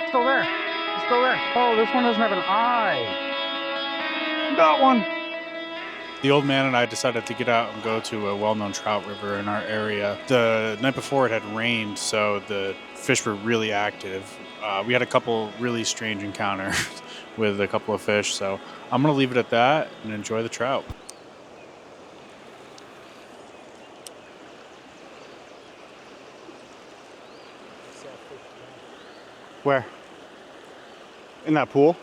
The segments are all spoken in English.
Still there. He's still there. Oh, this one doesn't have an eye. Got one. The old man and I decided to get out and go to a well-known trout river in our area. The night before it had rained, so the fish were really active. We had a couple really strange encounters with a couple of fish, so I'm going to leave it at that and enjoy the trout. Where? In that pool?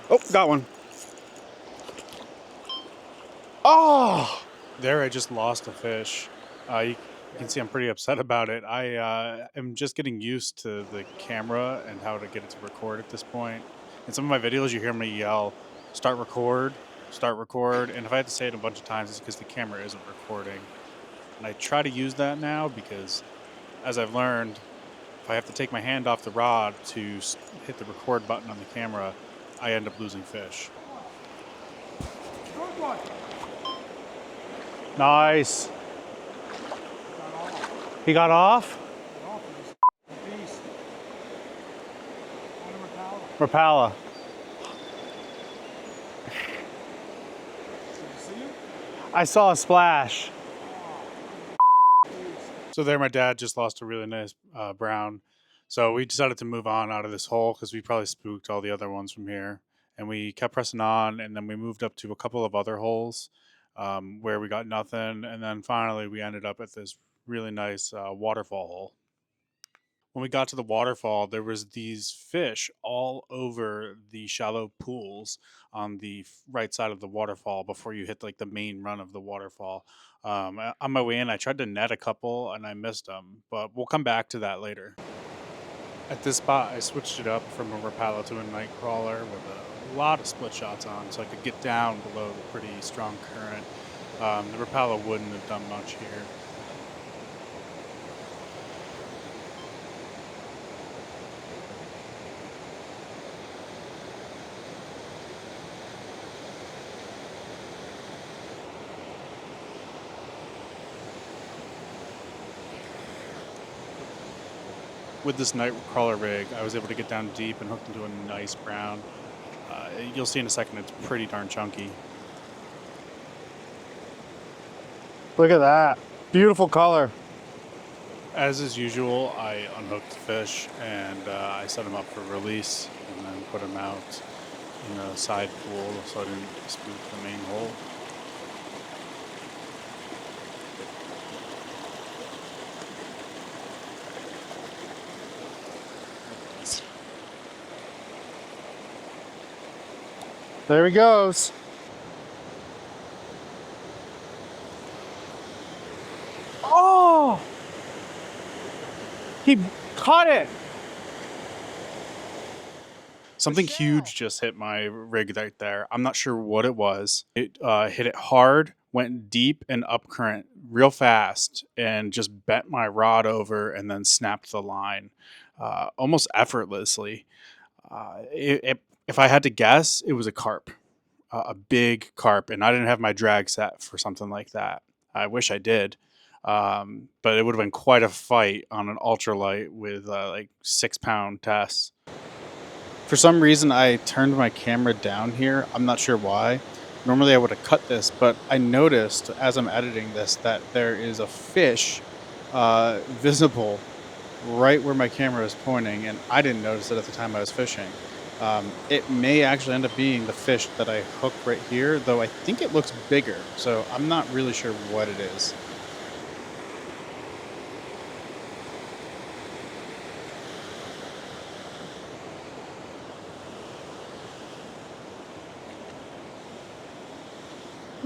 Oh, got one. Oh! There I just lost a fish. You can see I'm pretty upset about it. I am just getting used to the camera and how to get it to record at this point. In some of my videos, you hear me yell, start record, and if I had to say it a bunch of times, it's because the camera isn't recording. And I try to use that now because, as I've learned, if I have to take my hand off the rod to hit the record button on the camera, I end up losing fish. Good one. Nice. He got off? Rapala. I saw a splash. So there my dad just lost a really nice brown. So we decided to move on out of this hole because we probably spooked all the other ones from here. And we kept pressing on, and then we moved up to a couple of other holes where we got nothing. And then finally we ended up at this really nice waterfall hole. When we got to the waterfall, there was these fish all over the shallow pools on the right side of the waterfall before you hit like the main run of the waterfall. On my way in, I tried to net a couple and I missed them, but we'll come back to that later. At this spot, I switched it up from a Rapala to a night crawler with a lot of split shots on, so I could get down below the pretty strong current. The Rapala wouldn't have done much here. With this night crawler rig, I was able to get down deep and hooked into a nice brown. You'll see in a second, it's pretty darn chunky. Look at that. Beautiful color. As is usual, I unhooked the fish and I set him up for release and then put him out in a side pool so I didn't spook the main hole. There he goes. Oh! He caught it. Something huge just hit my rig right there. I'm not sure what it was. It hit it hard, went deep and up current real fast, and just bent my rod over and then snapped the line almost effortlessly. If I had to guess, it was a carp, a big carp, and I didn't have my drag set for something like that. I wish I did. But it would have been quite a fight on an ultralight with like 6-pound tests. For some reason, I turned my camera down here. I'm not sure why. Normally I would have cut this, but I noticed as I'm editing this that there is a fish visible right where my camera is pointing, and I didn't notice it at the time I was fishing. It may actually end up being the fish that I hooked right here, though I think it looks bigger, so I'm not really sure what it is.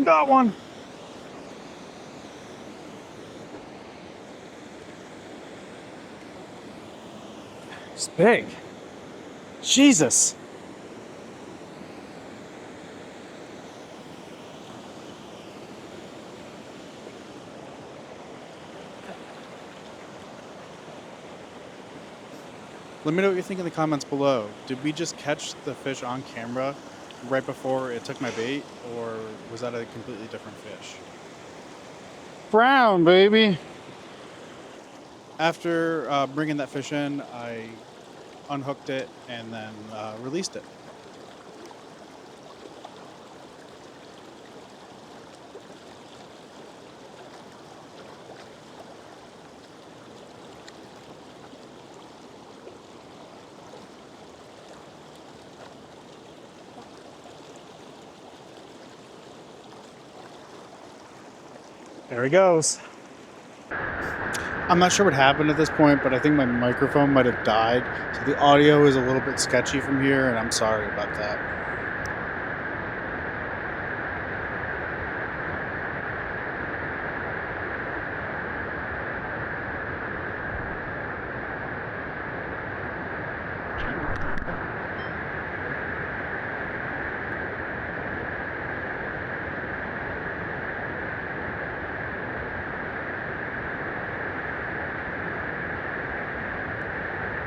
Got one. It's big. Jesus. Let me know what you think in the comments below. Did we just catch the fish on camera right before it took my bait, or was that a completely different fish? Brown, baby. After bringing that fish in, I unhooked it, and then released it. There he goes. I'm not sure what happened at this point, but I think my microphone might have died, so the audio is a little bit sketchy from here, and I'm sorry about that.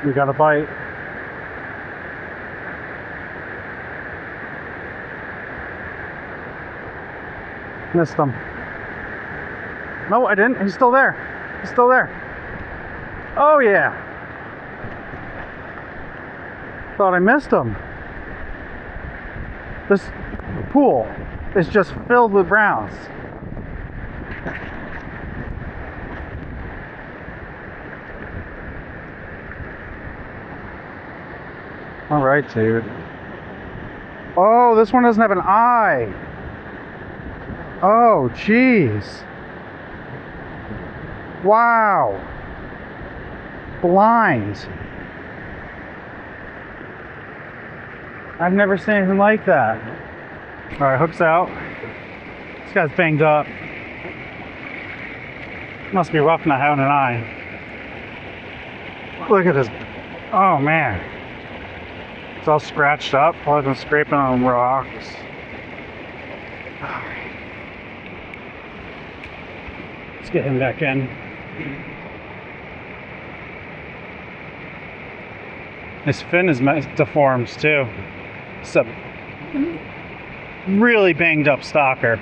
We got a bite. Missed him. No, I didn't. He's still there. He's still there. Oh, yeah. Thought I missed him. This pool is just filled with browns. All right, dude. Oh, this one doesn't have an eye. Oh, jeez. Wow. Blind. I've never seen anything like that. All right, hook's out. This guy's banged up. Must be rough not having an eye. Look at this. Oh, man. It's all scratched up. Probably been scraping on rocks. Let's get him back in. His fin is deformed too. It's a really banged up stalker.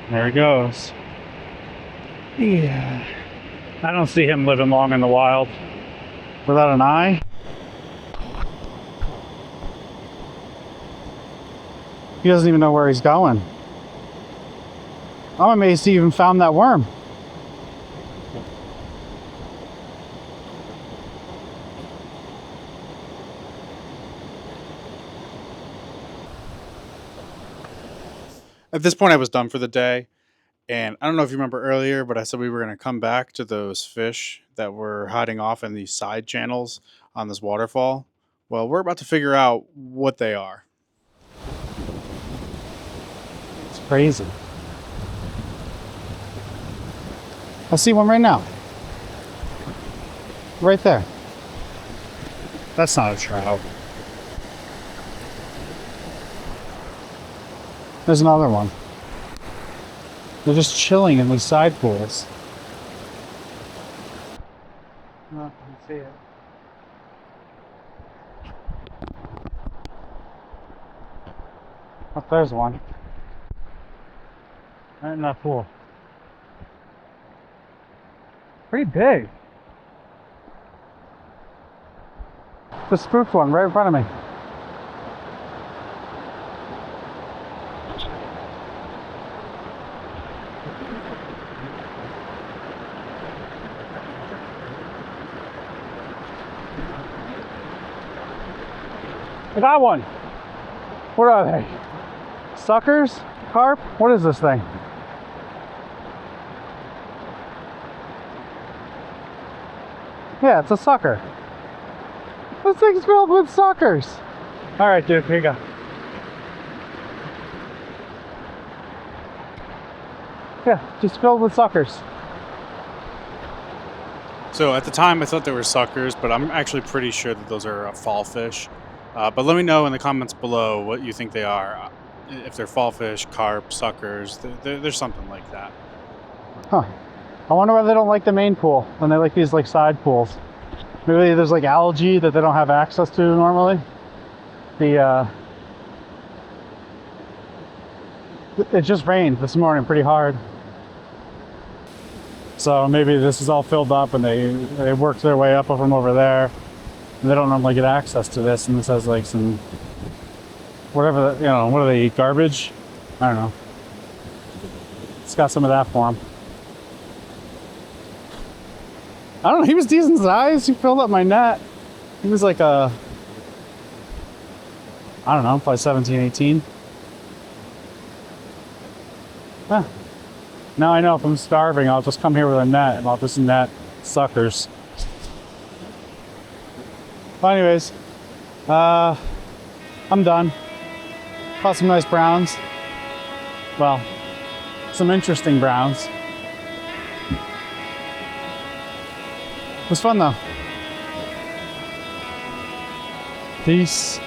There he goes. Yeah. I don't see him living long in the wild. Without an eye? He doesn't even know where he's going. I'm amazed he even found that worm. At this point, I was done for the day. And I don't know if you remember earlier, but I said we were going to come back to those fish that were hiding off in these side channels on this waterfall. Well, we're about to figure out what they are. It's crazy. I see one right now. Right there. That's not a trout. There's another one. They're just chilling in these side pools. No, I can see it. Oh, there's one. Right in that pool. Pretty big. The spooked one right in front of me. I got one. What are they? Suckers? Carp? What is this thing? Yeah, it's a sucker. This thing's filled with suckers. All right, dude, here you go. Yeah, just filled with suckers. So at the time I thought they were suckers, but I'm actually pretty sure that those are fallfish. But let me know in the comments below what you think they are. if they're fall fish, carp, suckers, there's something like that. Huh. I wonder why they don't like the main pool when they like these like side pools. Maybe there's like algae that they don't have access to normally. It just rained this morning pretty hard. So maybe this is all filled up and they worked their way up from over there. And they don't normally get access to this, and this has like some, whatever, you know, what do they eat, garbage? I don't know. It's got some of that for him. I don't know, he was decent size. He filled up my net. He was like I don't know, probably 17, 18. Huh. Now I know if I'm starving, I'll just come here with a net and I'll just net suckers. Well, anyways, I'm done. Caught some nice browns. Well, some interesting browns. It was fun though. Peace.